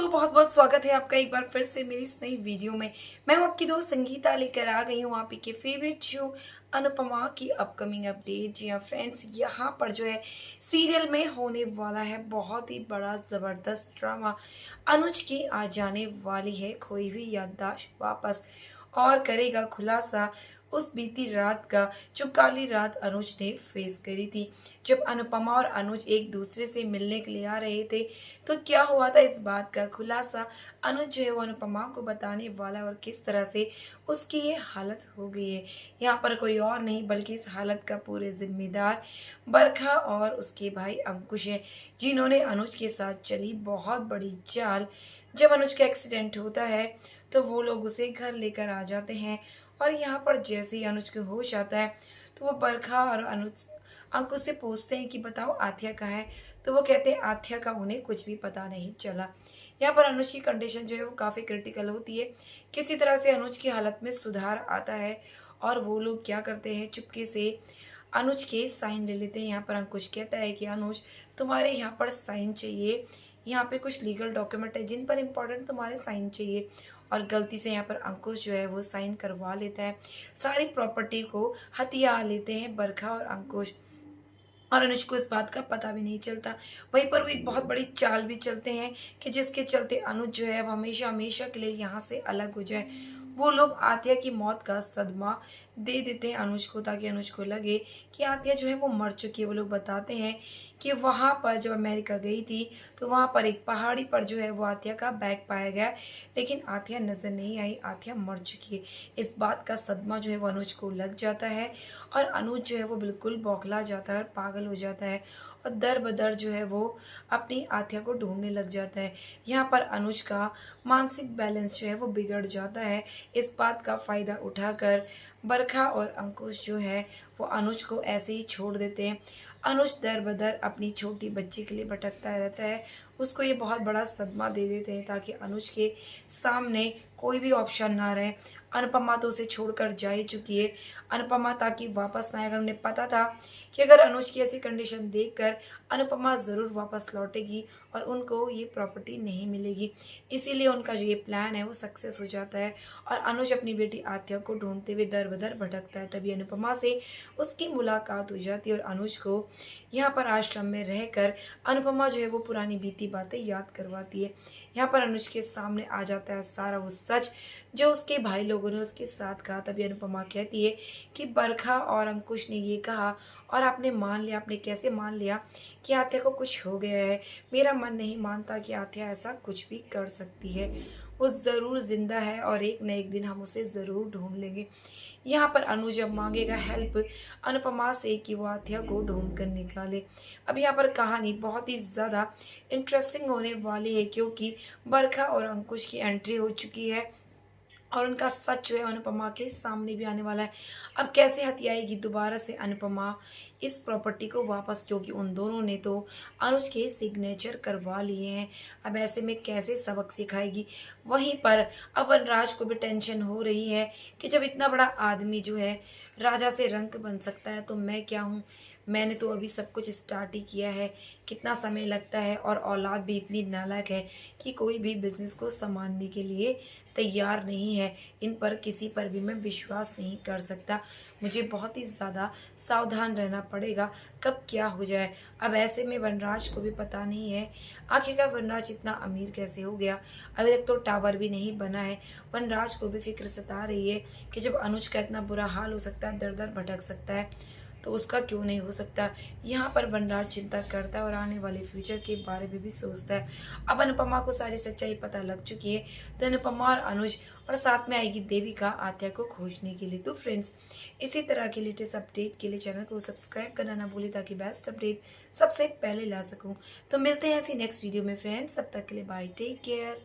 दोस्तों, बहुत बहुत स्वागत है आपका एक बार फिर से मेरी इस नई वीडियो में। मैं हूं आपकी दोस्त संगीता, लेकर आ गई हूं आप ही के फेवरेट शो अनुपमा की अपकमिंग अपडेट। जी हाँ फ्रेंड्स, यहाँ पर जो है सीरियल में होने वाला है बहुत ही बड़ा ज़बरदस्त ड्रामा। अनुज की आ जाने वाली है खोई हुई याददाश्त वापस और करेगा खुलासा उस बीती रात का जो काली रात अनुज ने फेस करी थी। जब अनुपमा और अनुज एक दूसरे से मिलने के लिए आ रहे थे तो क्या हुआ था, इस बात का खुलासा अनुज जो है वो अनुपमा को बताने वाला है और किस तरह से उसकी ये हालत हो गई है। यहाँ पर कोई और नहीं बल्कि इस हालत का पूरे जिम्मेदार बरखा और उसके भाई अंकुश है, जिन्होंने अनुज के साथ चली बहुत बड़ी चाल। जब अनुज का एक्सीडेंट होता है तो वो लोग उसे घर लेकर आ जाते हैं और यहाँ पर जैसे ही अनुज को होश आता है तो वो बरखा और अनुज अंकुश से पूछते हैं कि बताओ आथ्या कहाँ है। तो वो कहते हैं आथ्या का उन्हें कुछ भी पता नहीं चला। यहाँ पर अनुज की कंडीशन जो है वो काफ़ी क्रिटिकल होती है। किसी तरह से अनुज की हालत में सुधार आता है और वो लोग क्या करते हैं, चुपके से अनुज के साइन ले लेते हैं। यहाँ पर अंकुश कहता है कि अनुज, तुम्हारे यहाँ पर साइन चाहिए, यहाँ पे कुछ लीगल डॉक्यूमेंट है जिन पर इम्पोर्टेंट तुम्हारे साइन चाहिए। और गलती से यहाँ पर अंकुश जो है वो साइन करवा लेता है। सारी प्रॉपर्टी को हथिया लेते हैं बरखा और अंकुश, और अनुज को इस बात का पता भी नहीं चलता। वहीं पर वो एक बहुत बड़ी चाल भी चलते हैं कि जिसके चलते अनुज जो है अब हमेशा हमेशा के लिए यहाँ से अलग हो जाए। वो लोग आतिया की मौत का सदमा दे देते हैं अनुज को, ताकि अनुज को लगे कि आतिया जो है वो मर चुकी है। वो लोग बताते हैं कि वहाँ पर जब अमेरिका गई थी तो वहाँ पर एक पहाड़ी पर जो है वो आतिया का बैग पाया गया, लेकिन आतिया नज़र नहीं आई, आतिया मर चुकी है। इस बात का सदमा जो है वो अनुज को लग जाता है और अनुज जो है वो बिल्कुल बौखला जाता है और पागल हो जाता है और दर बदर जो है वो अपनी आत्या को ढूंढने लग जाता है। यहाँ पर अनुज का मानसिक बैलेंस जो है वो बिगड़ जाता है। इस बात का फ़ायदा उठाकर बरखा और अंकुश जो है वो अनुज को ऐसे ही छोड़ देते हैं। अनुज दर बदर अपनी छोटी बच्ची के लिए भटकता रहता है। उसको ये बहुत बड़ा सदमा दे देते हैं ताकि अनुज के सामने कोई भी ऑप्शन ना रहे। अनुपमा तो उसे छोड़कर जा ही चुकी है। अनुपमा ताकि वापस ना आए, अगर उन्हें पता था कि अगर अनुज की ऐसी कंडीशन देखकर अनुपमा ज़रूर वापस लौटेगी और उनको ये प्रॉपर्टी नहीं मिलेगी, इसीलिए उनका जो ये प्लान है वो सक्सेस हो जाता है और अनुज अपनी बेटी आत्या को ढूंढते हुए दर बदर भटकता है। तभी अनुपमा से उसकी मुलाकात हो जाती है और अनुज को यहाँ पर आश्रम में रहकर अनुपमा जो है वो पुरानी बीती बातें याद करवाती है। यहाँ पर अनुज के सामने आ जाता है सारा वो सच जो उसके भाई लोगों ने उसके साथ कहा। तभी अनुपमा कहती है कि बरखा और अंकुश ने ये कहा और आपने मान लिया। आपने कैसे मान लिया कि आत्या को कुछ हो गया है? मेरा मन नहीं मानता कि आत्या ऐसा कुछ भी कर सकती है। वो ज़रूर जिंदा है और एक न एक दिन हम उसे ज़रूर ढूंढ लेंगे। यहाँ पर अनुज अब मांगेगा हेल्प अनुपमा से कि वो आत्या को ढूंढ कर निकाले। अब यहाँ पर कहानी बहुत ही ज़्यादा इंटरेस्टिंग होने वाली है, क्योंकि बरखा और अंकुश की एंट्री हो चुकी है और उनका सच जो है अनुपमा के सामने भी आने वाला है। अब कैसे हथियाएगी दोबारा से अनुपमा इस प्रॉपर्टी को वापस, क्योंकि उन दोनों ने तो अनुज के सिग्नेचर करवा लिए हैं। अब ऐसे में कैसे सबक सिखाएगी? वहीं पर अब वनराज को भी टेंशन हो रही है कि जब इतना बड़ा आदमी जो है राजा से रंक बन सकता है तो मैं क्या हूँ? मैंने तो अभी सब कुछ स्टार्ट ही किया है, कितना समय लगता है, और औलाद भी इतनी नालायक है कि कोई भी बिजनेस को संभालने के लिए तैयार नहीं है। इन पर किसी पर भी मैं विश्वास नहीं कर सकता। मुझे बहुत ही ज़्यादा सावधान रहना पड़ेगा, कब क्या हो जाए। अब ऐसे में वनराज को भी पता नहीं है आखिरकार वनराज इतना अमीर कैसे हो गया। अभी तक तो टावर भी नहीं बना है। वनराज को भी फिक्र सता रही है कि जब अनुज का इतना बुरा हाल हो सकता है, दर दर भटक सकता है, तो उसका क्यों नहीं हो सकता। यहाँ पर वनराज चिंता करता है और आने वाले फ्यूचर के बारे में भी सोचता है। अब अनुपमा को सारी सच्चाई पता लग चुकी है, तो अनुपमा और अनुज और साथ में आएगी देविका आत्या को खोजने के लिए। तो फ्रेंड्स, इसी तरह के लेटेस्ट अपडेट के लिए चैनल को सब्सक्राइब करना ना भूलें, ताकि बेस्ट अपडेट सबसे पहले ला सकूँ। तो मिलते हैं ऐसी नेक्स्ट वीडियो में फ्रेंड्स, तब तक के लिए बाय, टेक केयर।